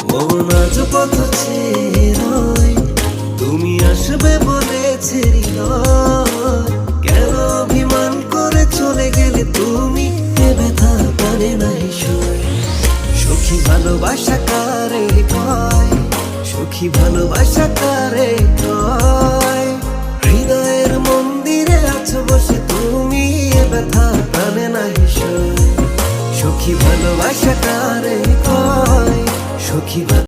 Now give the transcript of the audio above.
মন আজ পথ চেয়ে তুমি আসবে বলেছে হৃদয়। কেন অভিমান করে চলে গেলে তুমি, এ ব্যথা কানে নাই সই। সখী ভালোবাসা কারে কয়, সখী ভালোবাসা কারে কয়। হৃদয়ের মন্দিরে আছো বসে তুমি, এ ব্যথা কানে নাই সই। সখী ভালোবাসা কারে কয়, সখী